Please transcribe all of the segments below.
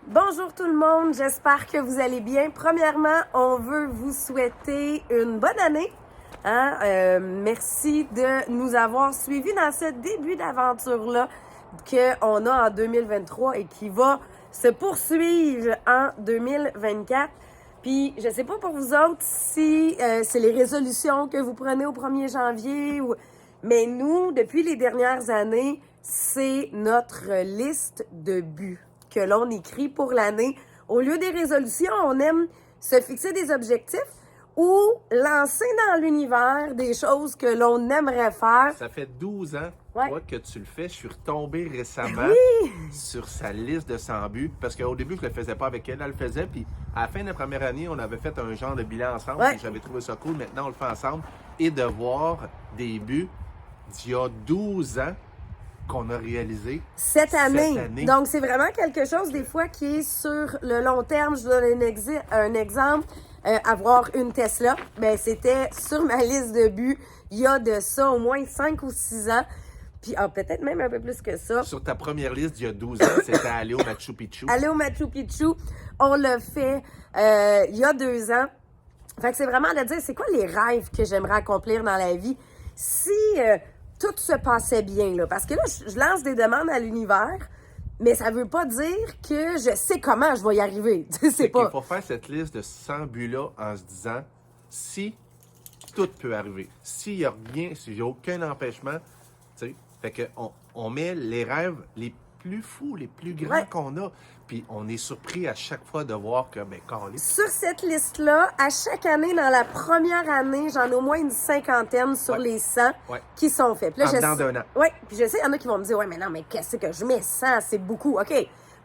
Bonjour tout le monde, j'espère que vous allez bien. Premièrement, on veut vous souhaiter une bonne année. Merci de nous avoir suivis dans ce début d'aventure-là qu'on a en 2023 et qui va se poursuivre en 2024. Puis, je sais pas pour vous autres si c'est les résolutions que vous prenez au 1er janvier, mais nous, depuis les dernières années, c'est notre liste de buts que l'on écrit pour l'année. Au lieu des résolutions, on aime se fixer des objectifs ou lancer dans l'univers des choses que l'on aimerait faire. Ça fait 12 ans toi, que tu le fais. Je suis retombé récemment sur sa liste de 100 buts parce qu'au début, je ne le faisais pas avec elle. Elle le faisait. Puis à la fin de la première année, on avait fait un genre de bilan ensemble. Puis j'avais trouvé ça cool. Maintenant, on le fait ensemble. Et de voir des buts d'il y a 12 ans qu'on a réalisé cette année. Donc, c'est vraiment quelque chose, des fois, qui est sur le long terme. Je vous donne un exemple. Avoir une Tesla, ben c'était sur ma liste de buts il y a de ça au moins 5 ou 6 ans. Puis peut-être même un peu plus que ça. Sur ta première liste d'il y a 12 ans, c'était aller au Machu Picchu. Aller au Machu Picchu, on l'a fait il y a 2 ans. Fait que c'est vraiment de dire, c'est quoi les rêves que j'aimerais accomplir dans la vie si tout se passait bien, là. Parce que là, je lance des demandes à l'univers, mais ça veut pas dire que je sais comment je vais y arriver. C'est pas... Il faut faire cette liste de 100 buts-là en se disant, si tout peut arriver, s'il n'y a rien, s'il n'y a aucun empêchement, tu sais, fait qu'on met les rêves les plus fous, les plus grands qu'on a. Puis on est surpris à chaque fois de voir que, sur cette liste-là, à chaque année, dans la première année, j'en ai au moins une cinquantaine sur les 100 qui sont faits. Puis là, d'un an. Oui, puis je sais, il y en a qui vont me dire, ouais, mais non, mais qu'est-ce que je mets 100, c'est beaucoup. OK,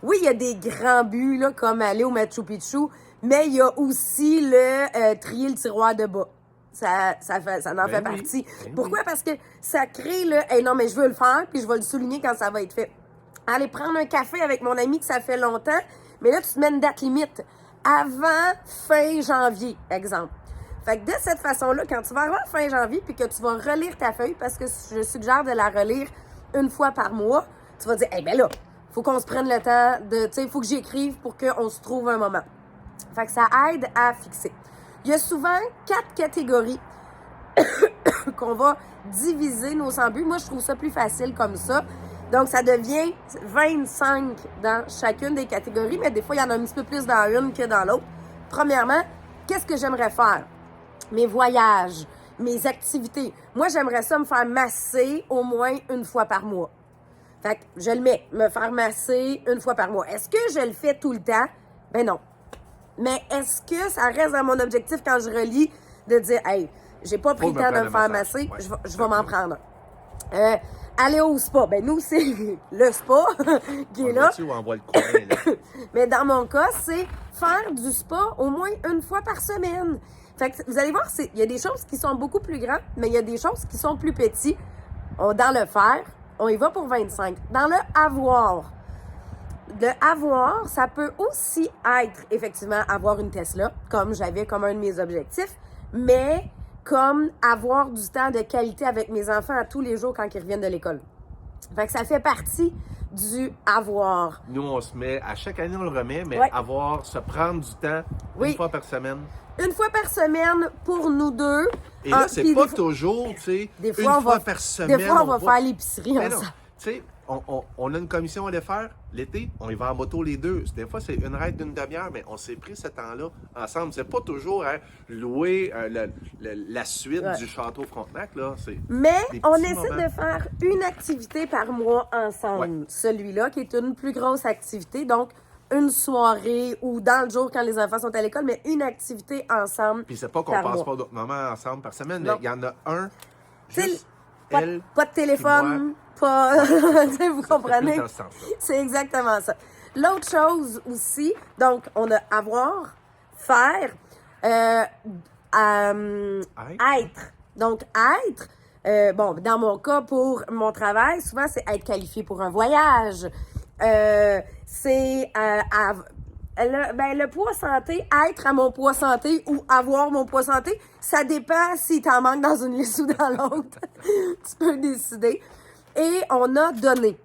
oui, il y a des grands buts, là, comme aller au Machu Picchu, mais il y a aussi le trier le tiroir de bas. Ça en fait partie. Pourquoi? Parce que ça crée le « Hey, non, mais je veux le faire, puis je vais le souligner quand ça va être fait. » Aller prendre un café avec mon ami que ça fait longtemps, mais là, tu te mets une date limite. Avant fin janvier, exemple. Fait que de cette façon-là, quand tu vas arriver à fin janvier, puis que tu vas relire ta feuille, parce que je suggère de la relire une fois par mois, tu vas dire « Eh bien là, faut qu'on se prenne le temps de... Tu sais, il faut que j'écrive pour qu'on se trouve un moment. » Fait que ça aide à fixer. Il y a souvent 4 catégories qu'on va diviser nos 100 buts. Moi, je trouve ça plus facile comme ça. Donc, ça devient 25 dans chacune des catégories, mais des fois, il y en a un petit peu plus dans une que dans l'autre. Premièrement, qu'est-ce que j'aimerais faire? Mes voyages, mes activités. Moi, j'aimerais ça me faire masser au moins une fois par mois. Fait que je le mets, me faire masser une fois par mois. Est-ce que je le fais tout le temps? Ben non. Mais est-ce que ça reste dans mon objectif quand je relis de dire, hey, j'ai pas pris le temps de me faire masser, je vais m'en prendre un. Aller au spa, ben nous, c'est le spa qui est là. Où on voit le coin, là. Mais dans mon cas, c'est faire du spa au moins une fois par semaine. Fait que vous allez voir, il y a des choses qui sont beaucoup plus grandes, mais il y a des choses qui sont plus petites. Dans le faire, on y va pour 25. Dans le avoir, le avoir, ça peut aussi être, effectivement, avoir une Tesla, comme j'avais comme un de mes objectifs, mais comme avoir du temps de qualité avec mes enfants à tous les jours quand ils reviennent de l'école. Fait que ça fait partie du avoir. Nous, on se met, à chaque année, on le remet, mais se prendre du temps une fois par semaine. Une fois par semaine pour nous deux. Et là, c'est pas toujours, tu sais, une fois par semaine. Des fois, on va faire l'épicerie ensemble. Tu sais, on a une commission à aller faire l'été, on y va en moto les deux. Des fois, c'est une ride d'une demi-heure, mais on s'est pris ce temps-là ensemble. C'est pas toujours louer la suite du Château Frontenac, là. Mais on essaie de faire une activité par mois ensemble. Celui-là, qui est une plus grosse activité, donc une soirée ou dans le jour quand les enfants sont à l'école, mais une activité ensemble. Puis c'est pas qu'on passe pas d'autres moments ensemble par semaine, mais il y en a un, juste pas de téléphone, pas... vous comprenez? C'est exactement ça. L'autre chose aussi, donc, on a avoir, faire, être. Donc, être, dans mon cas, pour mon travail, souvent, c'est être qualifié pour un voyage. C'est le poids santé, être à mon poids santé ou avoir mon poids santé, ça dépend si t'en manques dans une liste ou dans l'autre. Tu peux décider. Et on a donné.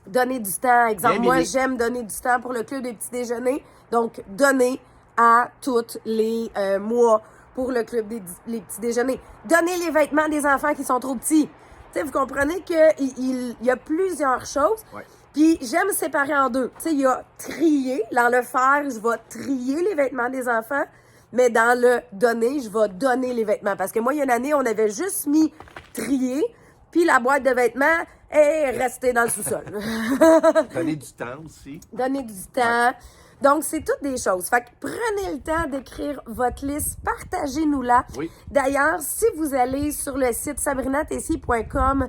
donner du temps. Exemple, moi, j'aime donner du temps pour le club des petits déjeuners. Donc, donner à tous les mois pour le club des petits déjeuners. Donner les vêtements des enfants qui sont trop petits. Tu sais, vous comprenez qu'il y a plusieurs choses. Ouais. Puis, j'aime séparer en deux. Tu sais, il y a trier. Dans le faire, je vais trier les vêtements des enfants. Mais dans le donner, je vais donner les vêtements. Parce que moi, il y a une année, on avait juste mis trier. Puis la boîte de vêtements est restée dans le sous-sol. Donner du temps aussi. Donner du temps. Ouais. Donc, c'est toutes des choses. Fait que prenez le temps d'écrire votre liste. Partagez-nous-la. Oui. D'ailleurs, si vous allez sur le site sabrinatessier.com,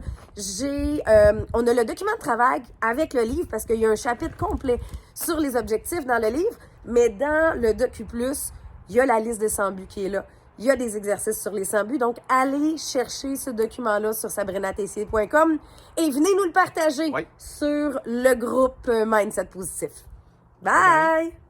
on a le document de travail avec le livre parce qu'il y a un chapitre complet sur les objectifs dans le livre. Mais dans le Docu Plus, il y a la liste des 100 buts qui est là. Il y a des exercices sur les 100 buts. Donc, allez chercher ce document-là sur sabrinatessier.com et venez nous le partager sur le groupe Mindset Positif. Bye!